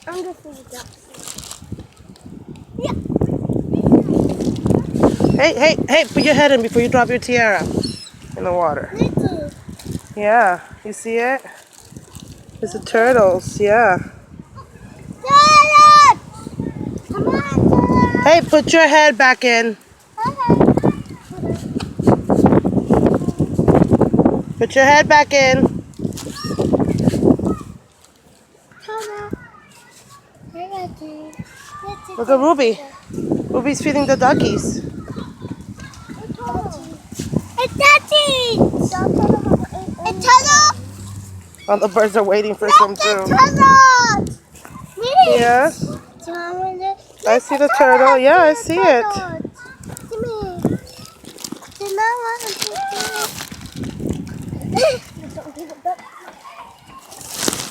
I'm gonna feed the ducks. Yeah. Hey, put your head in before you drop your tiara in the water. Yeah, you see it? It's the turtles, yeah. Turtle! Come on, turtle. Hey, put your head back in. Put your head back in. Look at Ruby. Ruby's feeding the duckies. It's Daddy! It's turtle! All the birds are waiting for some food. Turtle! Yes, I see the turtle. Yeah, I see it.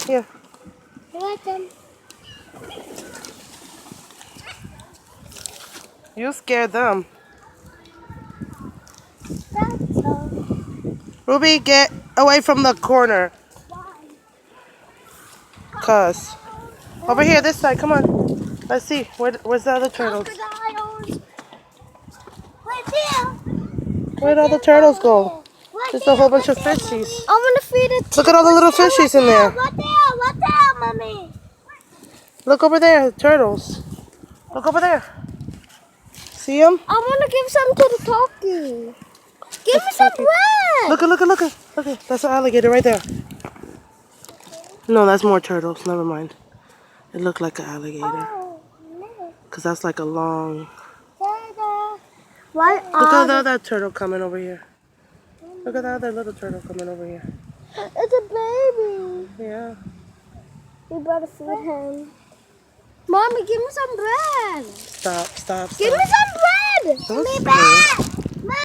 Yeah. You scared them. Ruby, get away from the corner. Cuz. Over here, this side. Come on. Let's see. Where's the other turtles? Where'd all the turtles go? There's a whole bunch of fishies. I want to feed it. Look at all the little fishies in there. What there, mommy? Look over there, the turtles. Look over there. See them? I want to give some to the turkey. Give me some bread. Look. That's an alligator right there. No, that's more turtles. Never mind. It looked like an alligator. Oh, no. Because that's like a long... Why Look at the other turtle coming over here. Look at the other little turtle coming over here. It's a baby. Yeah. We better feed him. Mommy, give me some bread. Stop. Give me some bread. That was Give me cool. bread.